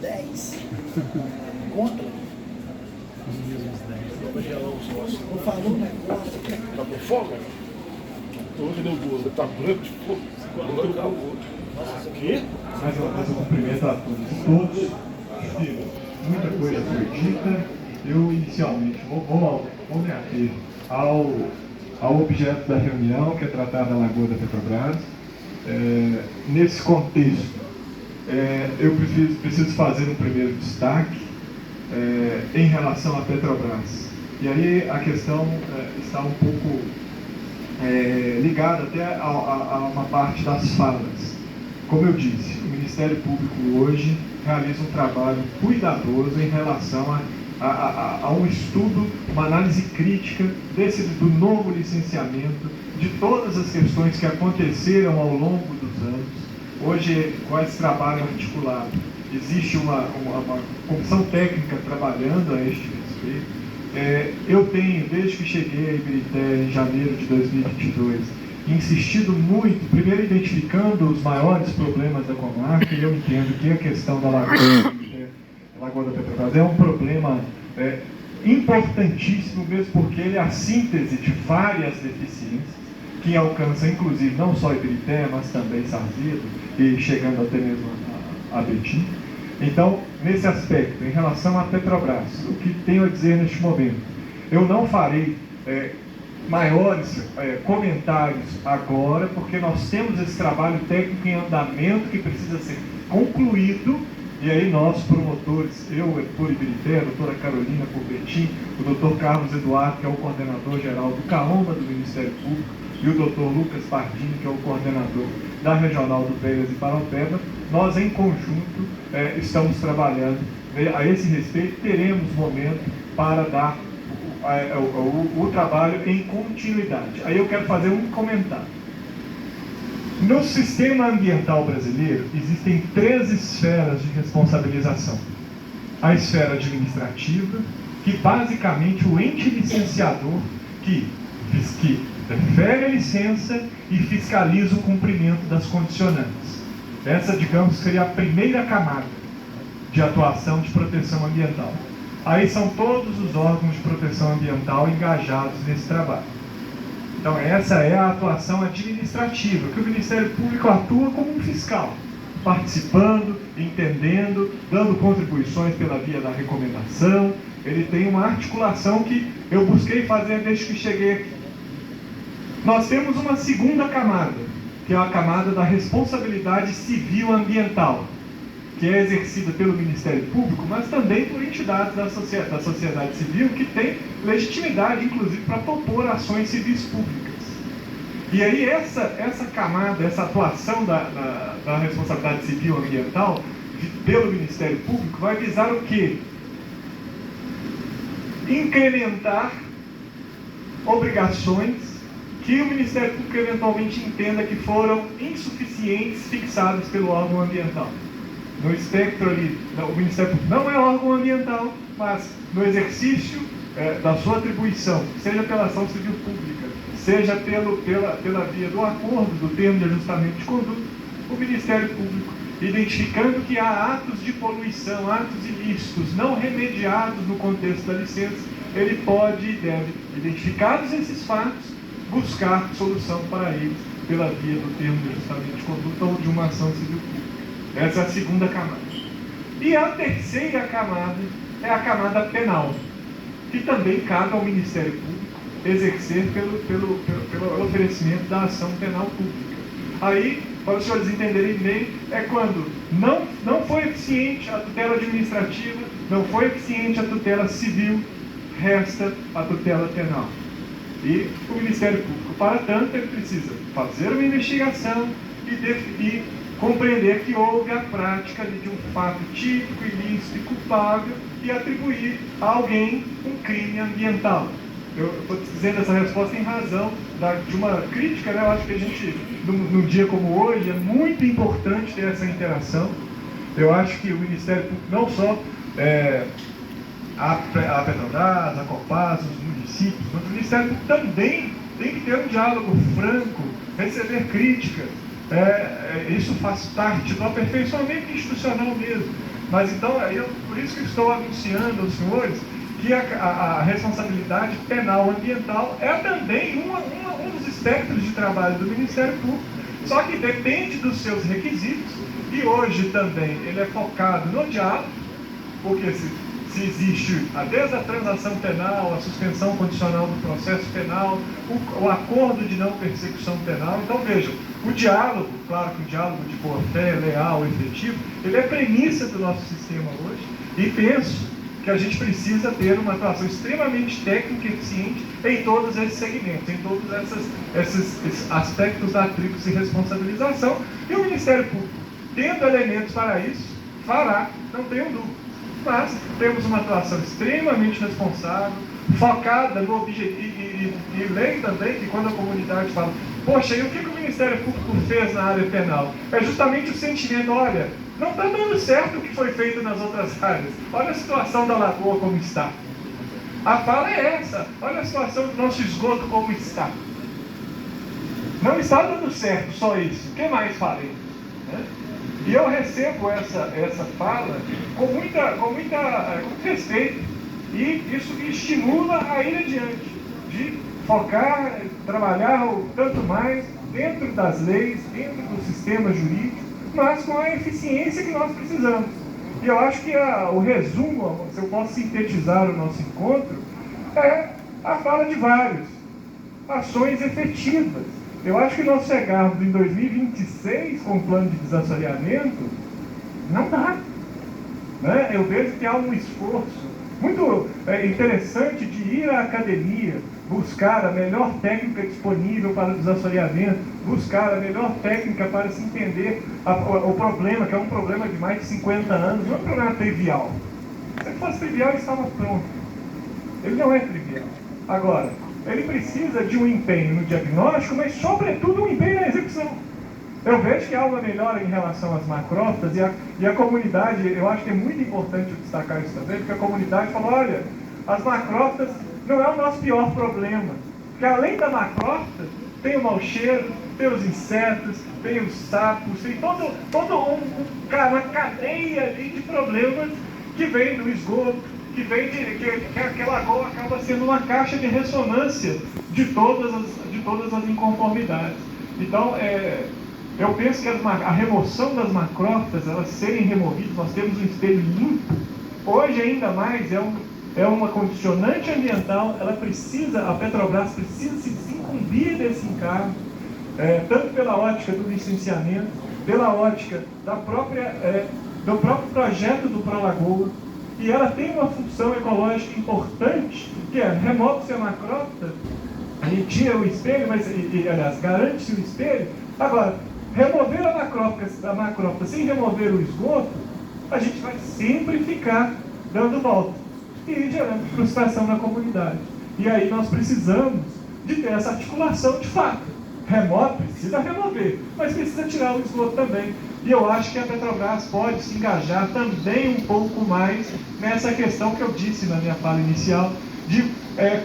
10 contra. Não falou um negócio. Tá com fome? Você tá branco de fogo? Quando acabou. O quê? Mais uma vez eu cumprimento a todos. Muita coisa foi dita. Eu inicialmente vou me ater ao objeto da reunião, que é tratar da Lagoa da Petrobras. Nesse contexto, eu preciso fazer um primeiro destaque em relação à Petrobras. E aí a questão está um pouco ligada até a uma parte das falas. Como eu disse, o Ministério Público hoje realiza um trabalho cuidadoso em relação a um estudo, uma análise crítica do novo licenciamento, de todas as questões que aconteceram ao longo dos anos. Hoje, com esse trabalho articulado, existe uma comissão técnica trabalhando a este respeito. Eu tenho, desde que cheguei a Ibirité em janeiro de 2022, insistido muito, primeiro identificando os maiores problemas da comarca, e eu entendo que a questão da Lagoa da Petrobras é um problema importantíssimo, mesmo porque ele é a síntese de várias deficiências, que alcança inclusive não só Ibirité, mas também Sarzedo, e chegando até mesmo a Betim. Então, nesse aspecto, em relação à Petrobras, o que tenho a dizer neste momento? Eu não farei maiores comentários agora, porque nós temos esse trabalho técnico em andamento que precisa ser concluído, e aí nós, promotores, eu por Ibirité, a doutora Carolina por Betim, o doutor Carlos Eduardo, que é o coordenador geral do CAOMA do Ministério Público, e o doutor Lucas Pardini, que é o coordenador da Regional do Veias e Paraupeba, nós em conjunto estamos trabalhando a esse respeito. Teremos momento para dar o trabalho em continuidade. Aí eu quero fazer um comentário. No sistema ambiental brasileiro existem 3 esferas de responsabilização. A esfera administrativa, que basicamente o ente licenciador que refere a licença e fiscaliza o cumprimento das condicionantes. Essa, digamos, seria a primeira camada de atuação de proteção ambiental. Aí são todos os órgãos de proteção ambiental engajados nesse trabalho. Então essa é a atuação administrativa, que o Ministério Público atua como um fiscal, participando, entendendo, dando contribuições pela via da recomendação. Ele tem uma articulação que eu busquei fazer desde que cheguei aqui. Nós temos uma segunda camada, que é a camada da responsabilidade civil ambiental, que é exercida pelo Ministério Público, mas também por entidades da sociedade civil que tem legitimidade, inclusive, para propor ações civis públicas. E aí essa camada, essa atuação da responsabilidade civil ambiental pelo Ministério Público vai visar o quê? Incrementar obrigações que o Ministério Público eventualmente entenda que foram insuficientes fixadas pelo órgão ambiental. No espectro ali, o Ministério Público não é órgão ambiental, mas no exercício da sua atribuição, seja pela ação civil pública, seja pela via do acordo, do termo de ajustamento de conduta, o Ministério Público, identificando que há atos de poluição, atos ilícitos não remediados no contexto da licença, ele pode e deve, identificados esses fatos, buscar solução para eles pela via do termo de ajustamento de conduta ou de uma ação civil pública. Essa é a segunda camada. E a terceira camada é a camada penal, que também cabe ao Ministério Público exercer pelo oferecimento da ação penal pública. Aí, para os senhores entenderem bem, é quando não foi eficiente a tutela administrativa, não foi eficiente a tutela civil, resta a tutela penal. E o Ministério Público, para tanto, ele precisa fazer uma investigação e compreender que houve a prática de um fato típico, ilícito e culpável e atribuir a alguém um crime ambiental. Eu estou dizendo essa resposta em razão de uma crítica, né? Eu acho que a gente, num dia como hoje, é muito importante ter essa interação. Eu acho que o Ministério Público, não só a Petrobras, a Copasa, os municípios, mas o Ministério Público também tem que ter um diálogo franco, receber críticas. Isso faz parte do aperfeiçoamento institucional mesmo. Mas então, por isso que estou anunciando aos senhores que a responsabilidade penal ambiental é também um dos espectros de trabalho do Ministério Público, só que depende dos seus requisitos, e hoje também ele é focado no diálogo, porque se existe desde a transação penal, a suspensão condicional do processo penal, o acordo de não persecução penal. Então vejam, o diálogo, claro que o diálogo de boa-fé, leal, efetivo, ele é premissa do nosso sistema hoje, e penso que a gente precisa ter uma atuação extremamente técnica e eficiente em todos esses segmentos, em todos esses aspectos da tríplice responsabilização, e o Ministério Público, tendo elementos para isso, fará, não tenho dúvida. Mas temos uma atuação extremamente responsável, focada no objetivo, e leio também que quando a comunidade fala, poxa, e o que o Ministério Público fez na área penal? É justamente o sentimento, olha, não está dando certo o que foi feito nas outras áreas, olha a situação da Lagoa como está. A fala é essa, olha a situação do nosso esgoto como está. Não está dando certo só isso, o que mais faremos? Né? E eu recebo essa fala com muito respeito, e isso me estimula a ir adiante, de focar, trabalhar o tanto mais dentro das leis, dentro do sistema jurídico, mas com a eficiência que nós precisamos. E eu acho que o resumo, se eu posso sintetizar o nosso encontro, é a fala de vários, ações efetivas. Eu acho que nós chegarmos em 2026 com o plano de desassoreamento, não dá. Né? Eu vejo que há um esforço muito interessante de ir à academia, buscar a melhor técnica disponível para o desassoreamento, buscar a melhor técnica para se entender o problema, que é um problema de mais de 50 anos, não é um problema trivial. Se fosse trivial, ele estava pronto. Ele não é trivial. Agora, ele precisa de um empenho no diagnóstico, mas, sobretudo, um empenho na execução. Eu vejo que há uma melhora em relação às macrófitas, e a comunidade, eu acho que é muito importante destacar isso também, porque a comunidade falou, olha, as macrófitas não é o nosso pior problema, porque além da macrófita, tem o mau cheiro, tem os insetos, tem os sapos, tem uma cadeia ali de problemas que vem do esgoto, que vem que aquela lagoa acaba sendo uma caixa de ressonância de todas as inconformidades. Então, eu penso que a remoção das macrófitas, elas serem removidas, nós temos um espelho limpo, hoje ainda mais é uma condicionante ambiental, a Petrobras precisa se desincumbir desse encargo, tanto pela ótica do licenciamento, pela ótica do próprio projeto do ProLagoa, e ela tem uma função ecológica importante, que remove-se a macrófita, e tira o espelho, aliás, garante-se o espelho. Agora, remover a macrófita sem remover o esgoto, a gente vai sempre ficar dando volta e gerando frustração na comunidade. E aí nós precisamos de ter essa articulação de fato. Precisa remover, mas precisa tirar o esgoto também. E eu acho que a Petrobras pode se engajar também um pouco mais nessa questão que eu disse na minha fala inicial, de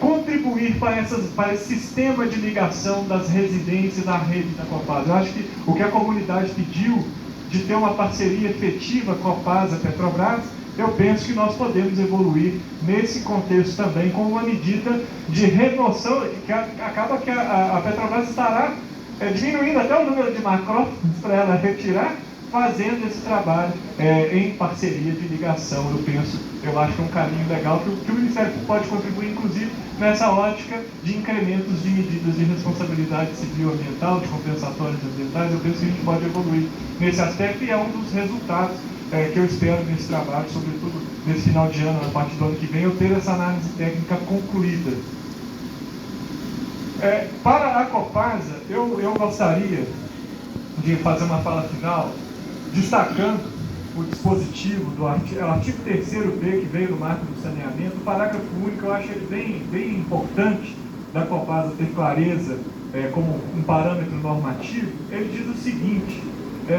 contribuir para esse sistema de ligação das residências à rede da Copasa. Eu acho que o que a comunidade pediu de ter uma parceria efetiva Copasa-Petrobras, eu penso que nós podemos evoluir nesse contexto também com uma medida de remoção, que acaba que a Petrobras estará diminuindo até o número de macrófitas para ela retirar, fazendo esse trabalho em parceria de ligação. Eu acho que é um caminho legal que o Ministério pode contribuir, inclusive, nessa ótica de incrementos de medidas de responsabilidade civil ambiental, de compensatórias ambientais. Eu penso que a gente pode evoluir nesse aspecto, e é um dos resultados que eu espero nesse trabalho, sobretudo nesse final de ano, a partir do ano que vem, eu ter essa análise técnica concluída. Para a Copasa, eu gostaria de fazer uma fala final, destacando o dispositivo do artigo 3º-B, que veio do marco do saneamento. O parágrafo único, eu acho ele bem importante da Copasa ter clareza como um parâmetro normativo. Ele diz o seguinte: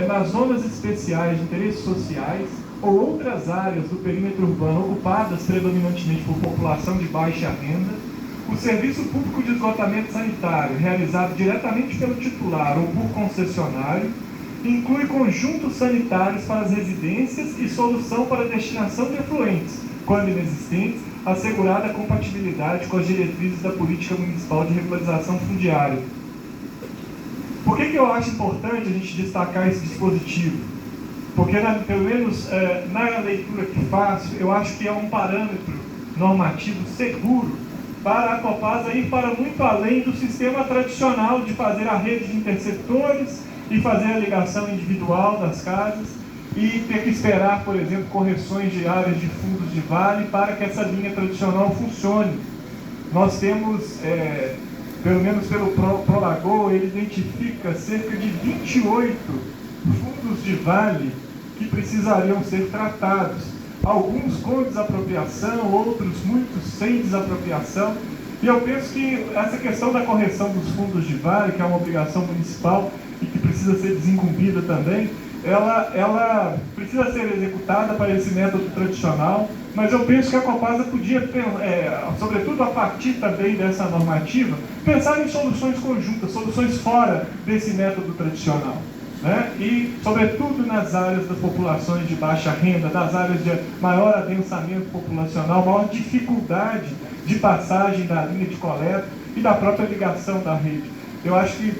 nas zonas especiais de interesses sociais ou outras áreas do perímetro urbano ocupadas predominantemente por população de baixa renda, o serviço público de esgotamento sanitário, realizado diretamente pelo titular ou por concessionário, inclui conjuntos sanitários para as residências e solução para a destinação de efluentes, quando inexistentes, assegurada a compatibilidade com as diretrizes da Política Municipal de Regularização Fundiária. Por que eu acho importante a gente destacar esse dispositivo? Porque, pelo menos na leitura que faço, eu acho que é um parâmetro normativo seguro para a Copasa ir para muito além do sistema tradicional de fazer a rede de interceptores e fazer a ligação individual das casas e ter que esperar, por exemplo, correções de áreas de fundos de vale para que essa linha tradicional funcione. Nós temos, pelo menos pelo Prolagoa, ele identifica cerca de 28 fundos de vale que precisariam ser tratados. Alguns com desapropriação, outros muitos sem desapropriação. E eu penso que essa questão da correção dos fundos de vale, que é uma obrigação municipal e que precisa ser desincumbida também, ela precisa ser executada para esse método tradicional, mas eu penso que a Copasa podia, sobretudo a partir também dessa normativa, pensar em soluções conjuntas, soluções fora desse método tradicional. Né? E, sobretudo, nas áreas das populações de baixa renda, das áreas de maior adensamento populacional, maior dificuldade de passagem da linha de coleta e da própria ligação da rede. Eu acho que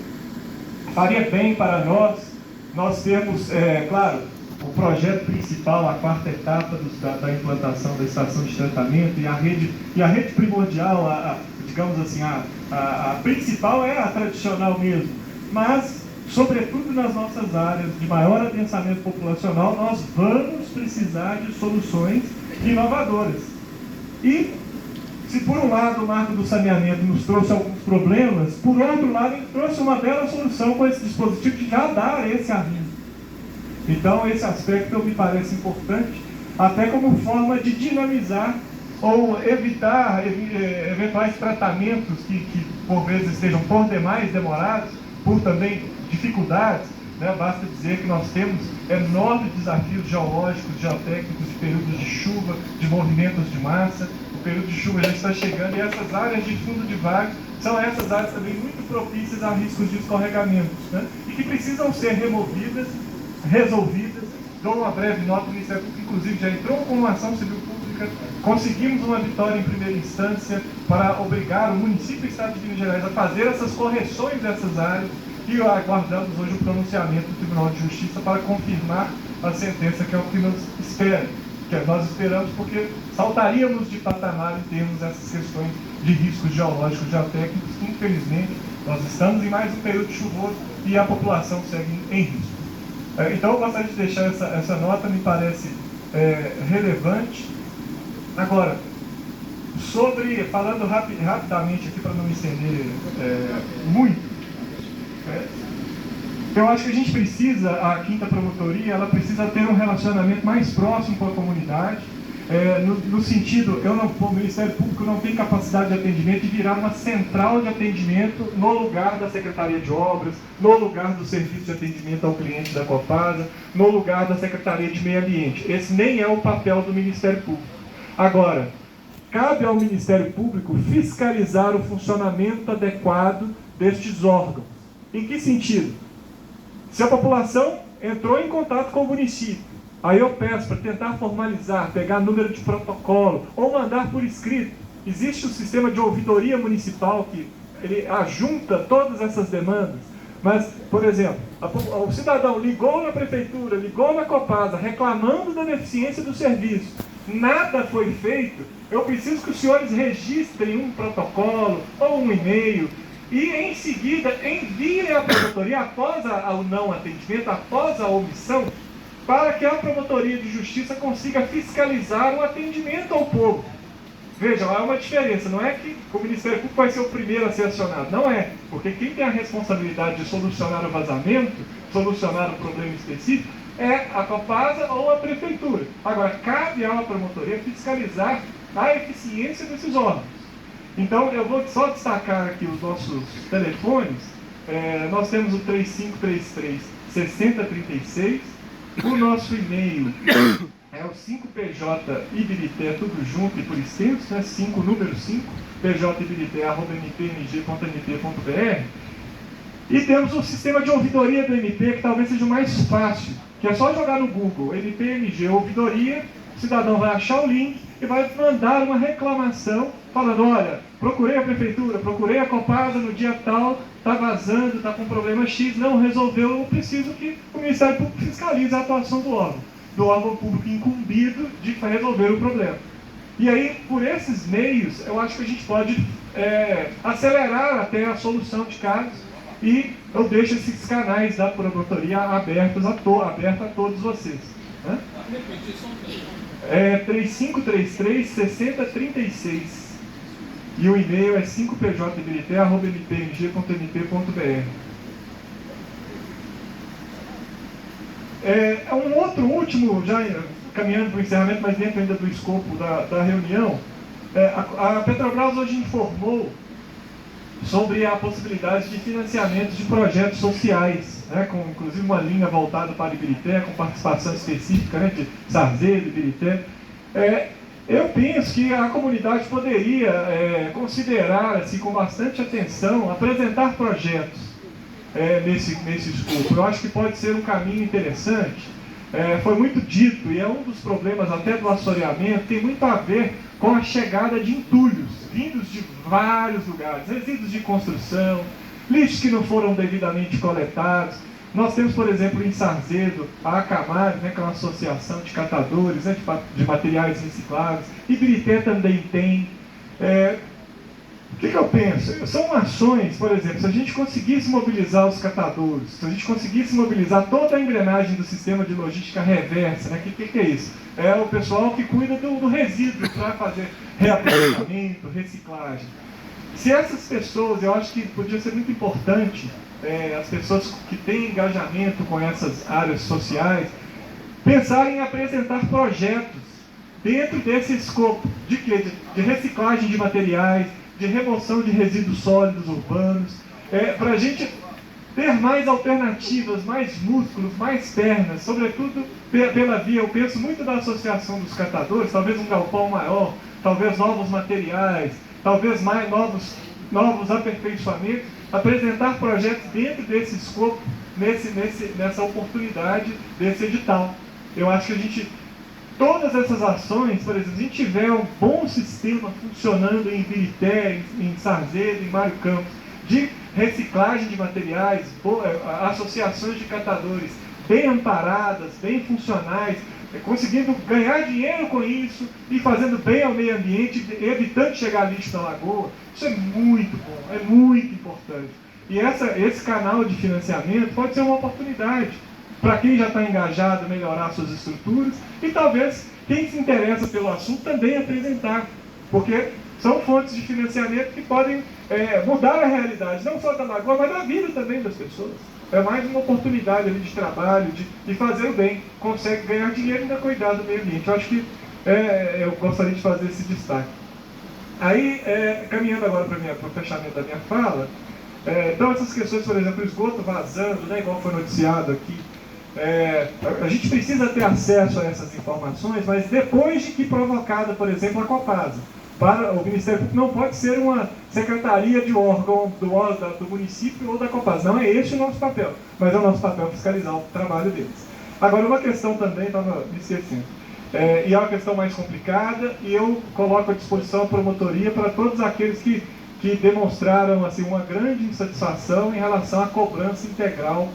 faria bem para nós termos, claro, o projeto principal, a quarta etapa da implantação da estação de tratamento e a rede primordial, digamos assim, a principal é a tradicional mesmo, mas sobretudo nas nossas áreas de maior adensamento populacional, nós vamos precisar de soluções inovadoras. E, se por um lado o marco do saneamento nos trouxe alguns problemas, por outro lado ele trouxe uma bela solução com esse dispositivo de já dar esse aviso. Então esse aspecto me parece importante, até como forma de dinamizar ou evitar eventuais tratamentos que por vezes estejam por demais demorados, por também dificuldades, né? Basta dizer que nós temos enormes desafios geológicos, geotécnicos, de períodos de chuva, de movimentos de massa. O período de chuva já está chegando e essas áreas de fundo de vale são essas áreas também muito propícias a riscos de escorregamentos, né? E que precisam ser removidas, resolvidas. Dou uma breve nota, o Ministério Público inclusive já entrou com uma ação civil pública, conseguimos uma vitória em primeira instância para obrigar o município e o Estado de Minas Gerais a fazer essas correções dessas áreas. E aguardamos hoje o pronunciamento do Tribunal de Justiça para confirmar a sentença, que é o que nos espera. Que nós esperamos porque saltaríamos de patamar em termos dessas questões de riscos geológicos, geotécnicos. Infelizmente, nós estamos em mais um período chuvoso e a população segue em risco. Então, eu gostaria de deixar essa nota, me parece relevante. Agora, falando rapidamente aqui para não me estender muito, eu acho que a gente precisa, a quinta promotoria, ela precisa ter um relacionamento mais próximo com a comunidade, no sentido, o Ministério Público não tem capacidade de atendimento de virar uma central de atendimento no lugar da Secretaria de Obras, no lugar do Serviço de Atendimento ao Cliente da Copasa, no lugar da Secretaria de Meio Ambiente. Esse nem é o papel do Ministério Público. Agora, cabe ao Ministério Público fiscalizar o funcionamento adequado destes órgãos. Em que sentido? Se a população entrou em contato com o município, aí eu peço para tentar formalizar, pegar número de protocolo, ou mandar por escrito. Existe o sistema de ouvidoria municipal que ele ajunta todas essas demandas. Mas, por exemplo, o cidadão ligou na prefeitura, ligou na Copasa, reclamando da deficiência do serviço. Nada foi feito. Eu preciso que os senhores registrem um protocolo ou um e-mail e, em seguida, enviem à promotoria, após o não atendimento, após a omissão, para que a promotoria de justiça consiga fiscalizar o atendimento ao povo. Vejam, há uma diferença, não é que o Ministério Público vai ser o primeiro a ser acionado, não é, porque quem tem a responsabilidade de solucionar o vazamento, solucionar o problema específico, é a Copasa ou a prefeitura. Agora, cabe à promotoria fiscalizar a eficiência desses órgãos. Então, eu vou só destacar aqui os nossos telefones. Nós temos o 3533-6036, o nosso e-mail é o 5pj-ibirité, tudo junto e por extenso, né? 5, número 5, pjibirité@mpmg.mt.br. E temos o sistema de ouvidoria do MP, que talvez seja o mais fácil, que é só jogar no Google, MPMG ouvidoria, o cidadão vai achar o link e vai mandar uma reclamação falando, olha, procurei a prefeitura, procurei a Copasa no dia tal, está vazando, está com problema X, não resolveu, eu preciso que o Ministério Público fiscalize a atuação do órgão público incumbido de resolver o problema. E aí, por esses meios, eu acho que a gente pode acelerar até a solução de casos, e eu deixo esses canais da promotoria abertos a todos vocês. Né? 3533-6036. E o e-mail é 5pjibirité@mpmg.mp.br. Um último, já caminhando para o encerramento, mas dentro ainda do escopo da reunião, a Petrobras hoje informou sobre a possibilidade de financiamento de projetos sociais, né, com inclusive uma linha voltada para Ibirité, com participação específica, né, de Sarzedo, Ibirité. Eu penso que a comunidade poderia considerar, assim, com bastante atenção, apresentar projetos nesse escopo. Eu acho que pode ser um caminho interessante. Foi muito dito, e é um dos problemas até do assoreamento, tem muito a ver com a chegada de entulhos, vindos de vários lugares, resíduos de construção, lixos que não foram devidamente coletados. Nós temos, por exemplo, em Sarzedo, a Acamar, né, que é uma associação de catadores, né, de materiais recicláveis. Ibirité também tem. O que eu penso? São ações, por exemplo, se a gente conseguisse mobilizar os catadores, se a gente conseguisse mobilizar toda a engrenagem do sistema de logística reversa, né? Que é isso? É o pessoal que cuida do resíduo para fazer reaproveitamento, reciclagem. Se essas pessoas, eu acho que podia ser muito importante, as pessoas que têm engajamento com essas áreas sociais, pensarem em apresentar projetos dentro desse escopo de reciclagem de materiais, de remoção de resíduos sólidos urbanos, para a gente ter mais alternativas, mais músculos, mais pernas, sobretudo pela via, eu penso muito da associação dos catadores, talvez um galpão maior, talvez novos materiais, talvez mais novos aperfeiçoamentos, apresentar projetos dentro desse escopo, nessa oportunidade desse edital. Eu acho que a gente, todas essas ações, por exemplo, se a gente tiver um bom sistema funcionando em Ibirité, em Sarzedo, em Mário Campos, de reciclagem de materiais, associações de catadores bem amparadas, bem funcionais, conseguindo ganhar dinheiro com isso e fazendo bem ao meio ambiente, evitando chegar lixo na lagoa, isso é muito bom, é muito importante. E esse canal de financiamento pode ser uma oportunidade para quem já está engajado melhorar suas estruturas e talvez quem se interessa pelo assunto também apresentar, porque são fontes de financiamento que podem mudar a realidade, não só da lagoa, mas da vida também das pessoas. É mais uma oportunidade ali de trabalho, de fazer o bem, consegue ganhar dinheiro e ainda cuidar do meio ambiente. Eu acho que eu gostaria de fazer esse destaque. Aí, caminhando agora para o fechamento da minha fala, então essas questões, por exemplo, o esgoto vazando, né, igual foi noticiado aqui, a gente precisa ter acesso a essas informações, mas depois de que provocada, por exemplo, a Copasa. Para o Ministério Público não pode ser uma secretaria de órgão do município ou da Copasa. Não é esse o nosso papel, mas é o nosso papel fiscalizar o trabalho deles. Agora, uma questão também, estava me esquecendo, e é uma questão mais complicada, e eu coloco à disposição a promotoria para todos aqueles que demonstraram assim, uma grande insatisfação em relação à cobrança integral,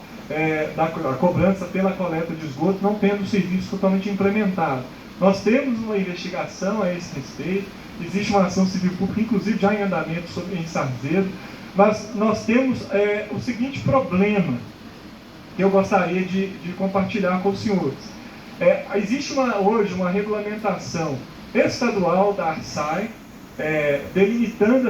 a cobrança pela coleta de esgoto, não tendo o serviço totalmente implementado. Nós temos uma investigação a esse respeito, existe uma ação civil pública, inclusive já em andamento em Sarzedo, mas nós temos o seguinte problema, que eu gostaria de compartilhar com os senhores. Existe hoje uma regulamentação estadual da ARSAI, delimitando